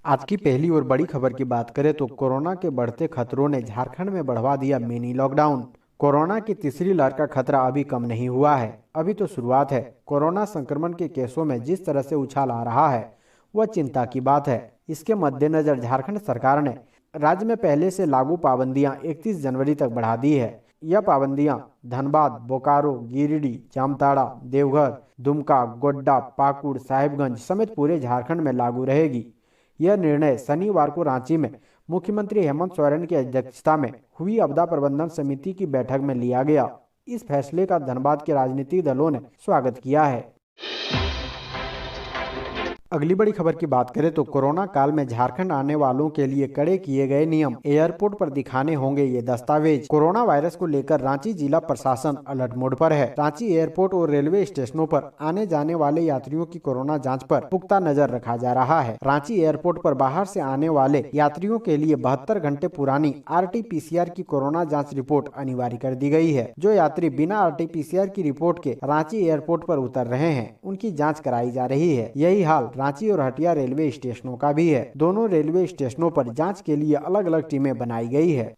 आज की पहली और बड़ी खबर की बात करें तो कोरोना के बढ़ते खतरों ने झारखंड में बढ़वा दिया मिनी लॉकडाउन। कोरोना की तीसरी लहर का खतरा अभी कम नहीं हुआ है, अभी तो शुरुआत है। कोरोना संक्रमण के केसों में जिस तरह से उछाल आ रहा है वह चिंता की बात है। इसके मद्देनजर झारखंड सरकार ने राज्य में पहले से लागू पाबंदियां 31 जनवरी तक बढ़ा दी है। यह पाबंदियां धनबाद, बोकारो, गिरिडीह, जामताड़ा, देवघर, दुमका, गोड्डा, पाकुड़, साहिबगंज समेत पूरे झारखंड में लागू रहेगी। यह निर्णय शनिवार को रांची में मुख्यमंत्री हेमंत सोरेन की अध्यक्षता में हुई आपदा प्रबंधन समिति की बैठक में लिया गया। इस फैसले का धनबाद के राजनीतिक दलों ने स्वागत किया है। अगली बड़ी खबर की बात करें तो कोरोना काल में झारखंड आने वालों के लिए कड़े किए गए नियम। एयरपोर्ट पर दिखाने होंगे ये दस्तावेज। कोरोना वायरस को लेकर रांची जिला प्रशासन अलर्ट मोड पर है। रांची एयरपोर्ट और रेलवे स्टेशनों पर आने जाने वाले यात्रियों की कोरोना जांच पर पुख्ता नजर रखा जा रहा है। रांची एयरपोर्ट पर बाहर से आने वाले यात्रियों के लिए 72 घंटे पुरानी RT-PCR की कोरोना जाँच रिपोर्ट अनिवार्य कर दी गयी है। जो यात्री बिना RT-PCR की रिपोर्ट के रांची एयरपोर्ट पर उतर रहे हैं उनकी जाँच कराई जा रही है। यही हाल रांची और हटिया रेलवे स्टेशनों का भी है। दोनों रेलवे स्टेशनों पर जांच के लिए अलग अलग टीमें बनाई गई है।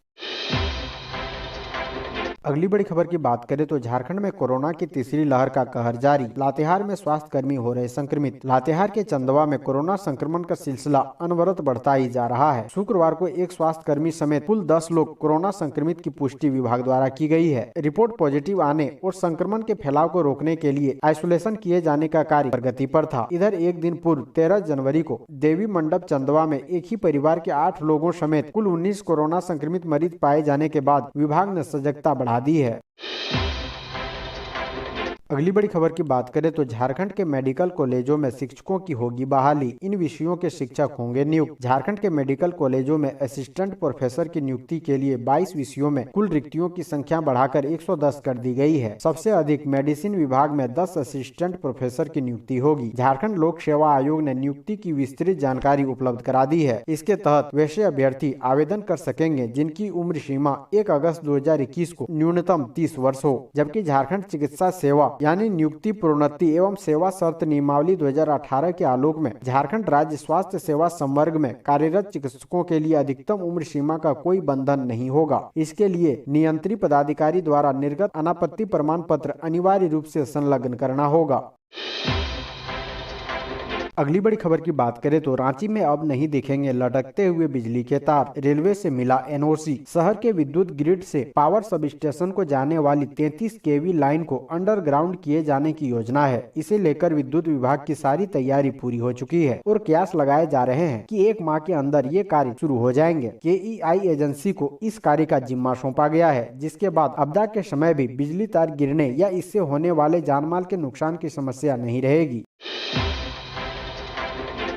अगली बड़ी खबर की बात करें तो झारखंड में कोरोना की तीसरी लहर का कहर जारी। लातेहार में स्वास्थ्य कर्मी हो रहे संक्रमित। लातेहार के चंदवा में कोरोना संक्रमण का सिलसिला अनवरत बढ़ता ही जा रहा है। शुक्रवार को एक स्वास्थ्य कर्मी समेत कुल 10 लोग कोरोना संक्रमित की पुष्टि विभाग द्वारा की गई है। रिपोर्ट पॉजिटिव आने और संक्रमण के फैलाव को रोकने के लिए आइसोलेशन किए जाने का कार्य प्रगति पर था। इधर एक दिन पूर्व 13 जनवरी को देवी मंडप चंदवा में एक ही परिवार के 8 लोगों समेत कुल 19 कोरोना संक्रमित मरीज पाए जाने के बाद विभाग ने सजगता बढ़ा दी है। अगली बड़ी खबर की बात करें तो झारखंड के मेडिकल कॉलेजों में शिक्षकों की होगी बहाली। इन विषयों के शिक्षक होंगे नियुक्त। झारखंड के मेडिकल कॉलेजों में असिस्टेंट प्रोफेसर की नियुक्ति के लिए 22 विषयों में कुल रिक्तियों की संख्या बढ़ाकर 110 कर दी गई है। सबसे अधिक मेडिसिन विभाग में 10 असिस्टेंट प्रोफेसर की नियुक्ति होगी। झारखंड लोक सेवा आयोग ने नियुक्ति की विस्तृत जानकारी उपलब्ध करा दी है। इसके तहत वैसे अभ्यर्थी आवेदन कर सकेंगे जिनकी उम्र सीमा 1 अगस्त 2021 को न्यूनतम 30 वर्ष हो। जबकि झारखंड चिकित्सा सेवा यानी नियुक्ति, प्रोन्नति एवं सेवा शर्त नियमावली 2018 के आलोक में झारखंड राज्य स्वास्थ्य सेवा संवर्ग में कार्यरत चिकित्सकों के लिए अधिकतम उम्र सीमा का कोई बंधन नहीं होगा। इसके लिए नियंत्री पदाधिकारी द्वारा निर्गत अनापत्ति प्रमाण पत्र अनिवार्य रूप से संलग्न करना होगा। अगली बड़ी खबर की बात करें तो रांची में अब नहीं दिखेंगे लटकते हुए बिजली के तार। रेलवे से मिला NOC। शहर के विद्युत ग्रिड से पावर सब स्टेशन को जाने वाली 33 kV लाइन को अंडरग्राउंड किए जाने की योजना है। इसे लेकर विद्युत विभाग की सारी तैयारी पूरी हो चुकी है और कयास लगाए जा रहे हैं कि 1 माह के अंदर ये कार्य शुरू हो जाएंगे। KEI एजेंसी को इस कार्य का जिम्मा सौंपा गया है, जिसके बाद आपदा के समय भी बिजली तार गिरने या इससे होने वाले जानमाल के नुकसान की समस्या नहीं रहेगी।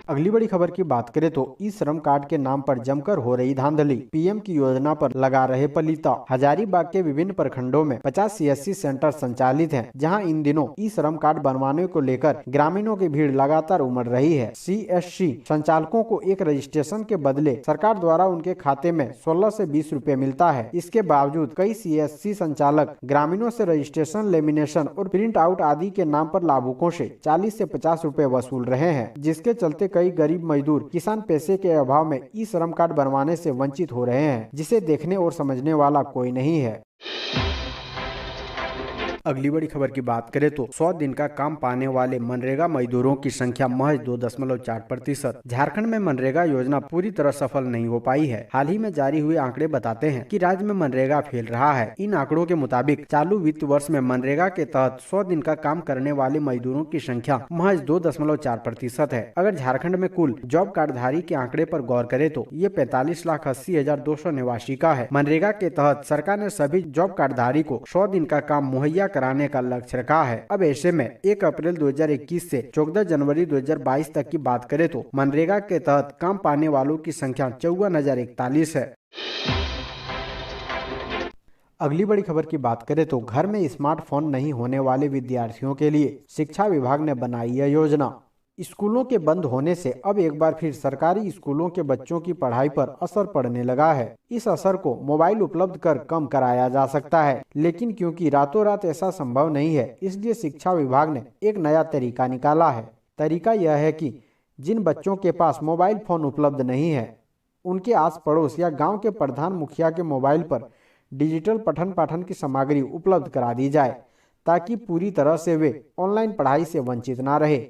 अगली बड़ी खबर की बात करें तो ई श्रम कार्ड के नाम पर जमकर हो रही धांधली। PM की योजना पर लगा रहे पलीता। हजारीबाग के विभिन्न प्रखंडों में 50 CSC सेंटर संचालित हैं, जहां इन दिनों ई श्रम कार्ड बनवाने को लेकर ग्रामीणों की भीड़ लगातार उमड़ रही है। CSC संचालकों को एक रजिस्ट्रेशन के बदले सरकार द्वारा उनके खाते में 16 से 20 रुपए मिलता है। इसके बावजूद कई CSC संचालक ग्रामीणों से रजिस्ट्रेशन, लेमिनेशन और प्रिंट आउट आदि के नाम पर लाभुकों से 40 से 50 रुपए वसूल रहे हैं, जिसके चलते कई गरीब मजदूर किसान पैसे के अभाव में ई श्रम कार्ड बनवाने से वंचित हो रहे हैं, जिसे देखने और समझने वाला कोई नहीं है। अगली बड़ी खबर की बात करें तो 100 दिन का काम पाने वाले मनरेगा मजदूरों की संख्या महज 2.4%। झारखंड में मनरेगा योजना पूरी तरह सफल नहीं हो पाई है। हाल ही में जारी हुए आंकड़े बताते हैं कि राज्य में मनरेगा फैल रहा है। इन आंकड़ों के मुताबिक चालू वित्त वर्ष में मनरेगा के तहत 100 दिन का काम करने वाले मजदूरों की संख्या महज 2.4% है। अगर झारखंड में कुल जॉब कार्डधारी के आंकड़े पर गौर करे तो ये 45,80,200 निवासी का है। मनरेगा के तहत सरकार ने सभी जॉब कार्डधारी को 100 दिन का काम मुहैया कराने का लक्ष्य रखा है। अब ऐसे में 1 अप्रैल 2021 से 14 जनवरी 2022 तक की बात करें तो मनरेगा के तहत काम पाने वालों की संख्या 54,041 है। अगली बड़ी खबर की बात करें तो घर में स्मार्टफोन नहीं होने वाले विद्यार्थियों के लिए शिक्षा विभाग ने बनाई यह योजना। स्कूलों के बंद होने से अब एक बार फिर सरकारी स्कूलों के बच्चों की पढ़ाई पर असर पड़ने लगा है। इस असर को मोबाइल उपलब्ध कर कम कराया जा सकता है, लेकिन क्योंकि रातों रात ऐसा संभव नहीं है, इसलिए शिक्षा विभाग ने एक नया तरीका निकाला है। तरीका यह है कि जिन बच्चों के पास मोबाइल फोन उपलब्ध नहीं है, उनके आस पड़ोस या गांव के प्रधान मुखिया के मोबाइल पर डिजिटल पठन पाठन की सामग्री उपलब्ध करा दी जाए, ताकि पूरी तरह से वे ऑनलाइन पढ़ाई से वंचित ना रहे।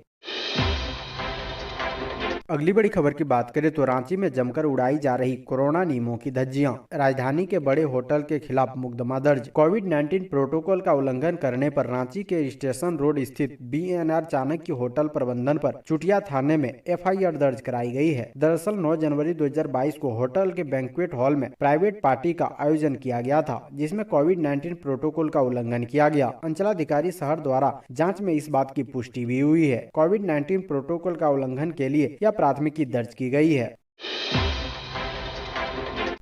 अगली बड़ी खबर की बात करें तो रांची में जमकर उड़ाई जा रही कोरोना नियमों की धज्जियां। राजधानी के बड़े होटल के खिलाफ मुकदमा दर्ज। कोविड-19 प्रोटोकॉल का उल्लंघन करने पर रांची के स्टेशन रोड स्थित बीएनआर चाणक्य होटल प्रबंधन पर चुटिया थाने में एफआईआर दर्ज कराई गई है। दरअसल 9 जनवरी 2022 को होटल के बैंक्वेट हॉल में प्राइवेट पार्टी का आयोजन किया गया था, जिसमें कोविड-19 प्रोटोकॉल का उल्लंघन किया गया। अंचलाधिकारी शहर द्वारा जाँच में इस बात की पुष्टि भी हुई है। कोविड-19 प्रोटोकॉल का उल्लंघन के लिए प्राथमिकी दर्ज की गई है।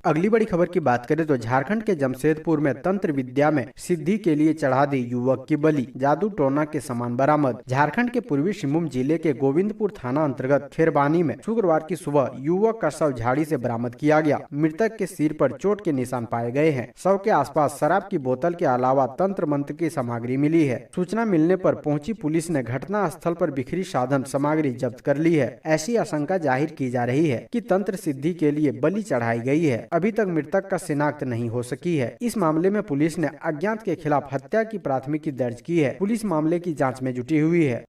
अगली बड़ी खबर की बात करें तो झारखंड के जमशेदपुर में तंत्र विद्या में सिद्धि के लिए चढ़ा दी युवक की बलि, जादू टोना के सामान बरामद। झारखंड के पूर्वी सिंहभूम जिले के गोविंदपुर थाना अंतर्गत खेरबानी में शुक्रवार की सुबह युवक का शव झाड़ी से बरामद किया गया। मृतक के सिर पर चोट के निशान पाए गए हैं। शव के आसपास शराब की बोतल के अलावा तंत्र मंत्र की सामग्री मिली है। सूचना मिलने पर पहुंची पुलिस ने घटना स्थल पर बिखरी साधन सामग्री जब्त कर ली है। ऐसी आशंका जाहिर की जा रही है कि तंत्र सिद्धि के लिए बलि चढ़ाई गई है। अभी तक मृतक का शिनाख्त नहीं हो सकी है। इस मामले में पुलिस ने अज्ञात के खिलाफ हत्या की प्राथमिकी दर्ज की है। पुलिस मामले की जांच में जुटी हुई है।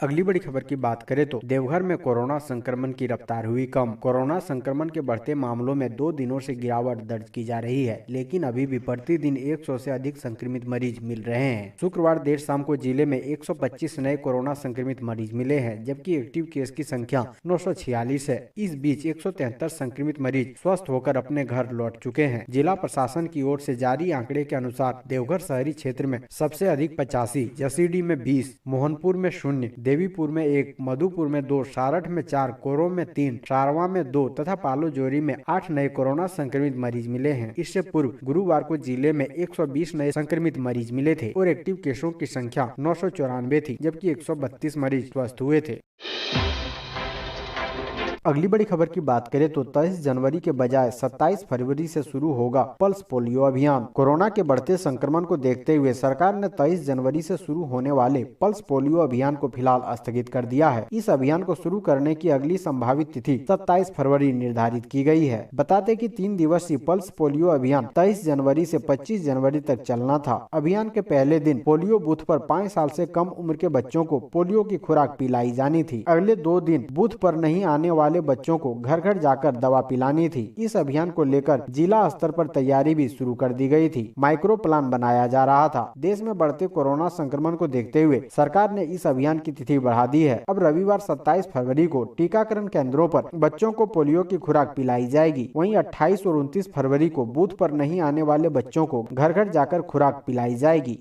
अगली बड़ी खबर की बात करें तो देवघर में कोरोना संक्रमण की रफ्तार हुई कम। कोरोना संक्रमण के बढ़ते मामलों में 2 दिनों से गिरावट दर्ज की जा रही है, लेकिन अभी भी प्रतिदिन 100 से अधिक संक्रमित मरीज मिल रहे हैं। शुक्रवार देर शाम को जिले में 125 नए कोरोना संक्रमित मरीज मिले हैं, जबकि एक्टिव केस की संख्या 946 है। इस बीच 173 संक्रमित मरीज स्वस्थ होकर अपने घर लौट चुके हैं। जिला प्रशासन की ओर से जारी आंकड़े के अनुसार देवघर शहरी क्षेत्र में सबसे अधिक 85, जसीडीह में 20, मोहनपुर में 0, देवीपुर में 1, मधुपुर में 2, सारठ में 4, कोरो में 3, सारवा में 2 तथा पालोजोरी में 8 नए कोरोना संक्रमित मरीज मिले हैं। इससे पूर्व गुरुवार को जिले में 120 नए संक्रमित मरीज मिले थे और एक्टिव केसों की संख्या 994 थी, जबकि 132 मरीज स्वस्थ हुए थे। अगली बड़ी खबर की बात करें तो 23 जनवरी के बजाय 27 फरवरी से शुरू होगा पल्स पोलियो अभियान। कोरोना के बढ़ते संक्रमण को देखते हुए सरकार ने 23 जनवरी से शुरू होने वाले पल्स पोलियो अभियान को फिलहाल स्थगित कर दिया है। इस अभियान को शुरू करने की अगली संभावित तिथि 27 फरवरी निर्धारित की गई है। बताते कि 3 दिवसीय पल्स पोलियो अभियान 23 जनवरी से 25 जनवरी तक चलना था। अभियान के पहले दिन पोलियो बूथ पर 5 साल से कम उम्र के बच्चों को पोलियो की खुराक पिलाई जानी थी। अगले 2 दिन बूथ पर नहीं आने वाले बच्चों को घर घर जाकर दवा पिलानी थी। इस अभियान को लेकर जिला स्तर पर तैयारी भी शुरू कर दी गई थी। माइक्रो प्लान बनाया जा रहा था। देश में बढ़ते कोरोना संक्रमण को देखते हुए सरकार ने इस अभियान की तिथि बढ़ा दी है। अब रविवार 27 फरवरी को टीकाकरण केंद्रों पर बच्चों को पोलियो की खुराक पिलाई जाएगी। वहीं 28 और 29 फरवरी को बूथ पर नहीं आने वाले बच्चों को घर घर जाकर खुराक पिलाई जाएगी।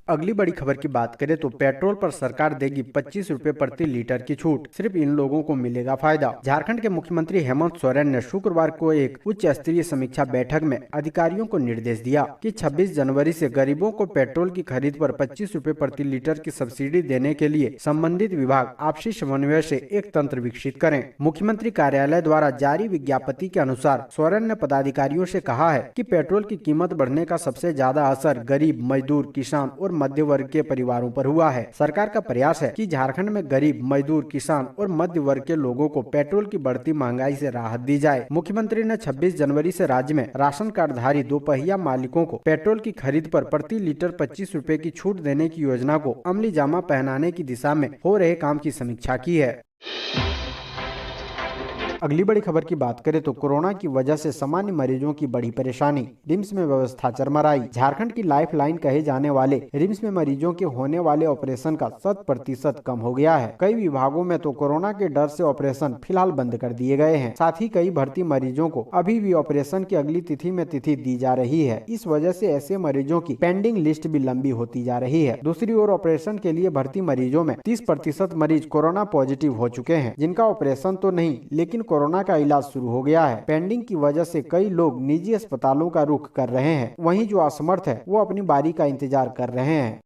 अगली बड़ी खबर की बात करें तो पेट्रोल पर सरकार देगी 25 रुपए प्रति लीटर की छूट। सिर्फ इन लोगों को मिलेगा फायदा। झारखंड के मुख्यमंत्री हेमंत सोरेन ने शुक्रवार को एक उच्च स्तरीय समीक्षा बैठक में अधिकारियों को निर्देश दिया कि 26 जनवरी से गरीबों को पेट्रोल की खरीद पर 25 रुपए प्रति लीटर की सब्सिडी देने के लिए संबंधित विभाग आपसी समन्वय से एक तंत्र विकसित करें। मुख्यमंत्री कार्यालय द्वारा जारी विज्ञप्ति के अनुसार सोरेन ने पदाधिकारियों से कहा है कि पेट्रोल की कीमत बढ़ने का सबसे ज्यादा असर गरीब, मजदूर, किसान और मध्य वर्ग के परिवारों पर हुआ है। सरकार का प्रयास है कि झारखंड में गरीब, मजदूर, किसान और मध्य वर्ग के लोगों को पेट्रोल की बढ़ती महंगाई से राहत दी जाए। मुख्यमंत्री ने 26 जनवरी से राज्य में राशन कार्डधारी 2 पहिया मालिकों को पेट्रोल की खरीद पर प्रति लीटर 25 रुपए की छूट देने की योजना को अमली जामा पहनाने की दिशा में हो रहे काम की समीक्षा की है। अगली बड़ी खबर की बात करें तो कोरोना की वजह से सामान्य मरीजों की बड़ी परेशानी। रिम्स में व्यवस्था चरमराई। झारखंड की लाइफ लाइन कहे जाने वाले रिम्स में मरीजों के होने वाले ऑपरेशन का 100% कम हो गया है। कई विभागों में तो कोरोना के डर से ऑपरेशन फिलहाल बंद कर दिए गए हैं। साथ ही कई भर्ती मरीजों को अभी भी ऑपरेशन की अगली तिथि में तिथि दी जा रही है। इस वजह से ऐसे मरीजों की पेंडिंग लिस्ट भी लंबी होती जा रही है। दूसरी ओर ऑपरेशन के लिए भर्ती मरीजों में 30% मरीज कोरोना पॉजिटिव हो चुके हैं, जिनका ऑपरेशन तो नहीं लेकिन कोरोना का इलाज शुरू हो गया है। पेंडिंग की वजह से कई लोग निजी अस्पतालों का रुख कर रहे हैं। वहीं जो असमर्थ है वो अपनी बारी का इंतजार कर रहे हैं।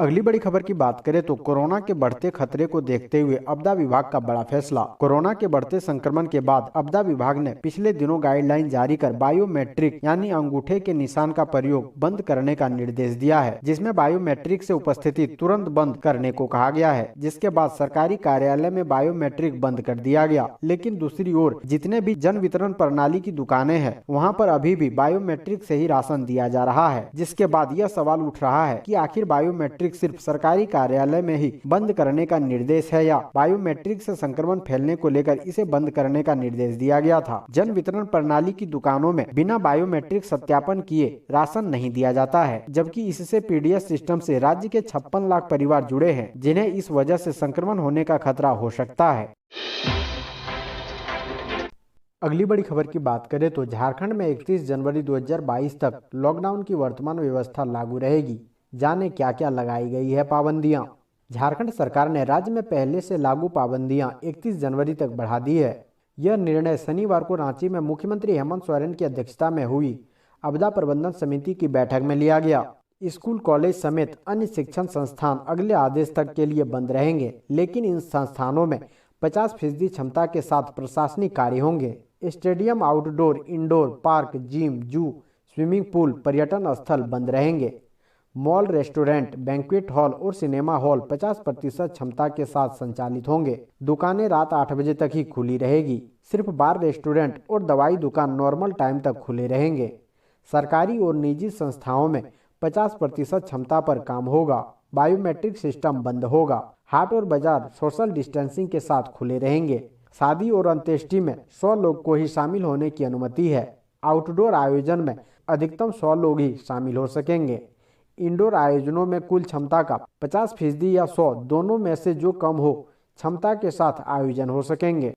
अगली बड़ी खबर की बात करें तो कोरोना के बढ़ते खतरे को देखते हुए आपदा विभाग का बड़ा फैसला। कोरोना के बढ़ते संक्रमण के बाद आपदा विभाग ने पिछले दिनों गाइडलाइन जारी कर बायोमेट्रिक यानी अंगूठे के निशान का प्रयोग बंद करने का निर्देश दिया है, जिसमें बायोमेट्रिक से उपस्थिति तुरंत बंद करने को कहा गया है, जिसके बाद सरकारी कार्यालय में बायोमेट्रिक बंद कर दिया गया। लेकिन दूसरी ओर जितने भी जन वितरण प्रणाली की दुकानें हैं वहाँ पर अभी भी बायोमेट्रिक से ही राशन दिया जा रहा है, जिसके बाद यह सवाल उठ रहा है कि आखिर बायोमेट्रिक सिर्फ सरकारी कार्यालय में ही बंद करने का निर्देश है या बायोमेट्रिक से संक्रमण फैलने को लेकर इसे बंद करने का निर्देश दिया गया था। जन वितरण प्रणाली की दुकानों में बिना बायोमेट्रिक सत्यापन किए राशन नहीं दिया जाता है, जबकि इससे पीडीएस सिस्टम से राज्य के 56 लाख परिवार जुड़े हैं, जिन्हें इस वजह से संक्रमण होने का खतरा हो सकता है। अगली बड़ी खबर की बात करें तो झारखंड में 31 जनवरी 2022 तक लॉकडाउन की वर्तमान व्यवस्था लागू रहेगी। जाने क्या क्या लगाई गई है पाबंदियां। झारखंड सरकार ने राज्य में पहले से लागू पाबंदियां 31 जनवरी तक बढ़ा दी है। यह निर्णय शनिवार को रांची में मुख्यमंत्री हेमंत सोरेन की अध्यक्षता में हुई आपदा प्रबंधन समिति की बैठक में लिया गया। स्कूल, कॉलेज समेत अन्य शिक्षण संस्थान अगले आदेश तक के लिए बंद रहेंगे, लेकिन इन संस्थानों में 50% क्षमता के साथ प्रशासनिक कार्य होंगे। Stadium, outdoor, indoor, park, gym, जू, स्विमिंग पूल, पर्यटन स्थल बंद रहेंगे। मॉल, रेस्टोरेंट, बैंक्वेट हॉल और सिनेमा हॉल 50% क्षमता के साथ संचालित होंगे। दुकानें रात 8 बजे तक ही खुली रहेगी। सिर्फ बार, रेस्टोरेंट और दवाई दुकान नॉर्मल टाइम तक खुले रहेंगे। सरकारी और निजी संस्थाओं में 50% क्षमता पर काम होगा। बायोमेट्रिक सिस्टम बंद होगा। हाट और बाजार सोशल डिस्टेंसिंग के साथ खुले रहेंगे। शादी और अंत्येष्टि में 100 लोग को ही शामिल होने की अनुमति है। आउटडोर आयोजन में अधिकतम 100 लोग ही शामिल हो सकेंगे। इंडोर आयोजनों में कुल क्षमता का 50% या 100 दोनों में से जो कम हो क्षमता के साथ आयोजन हो सकेंगे।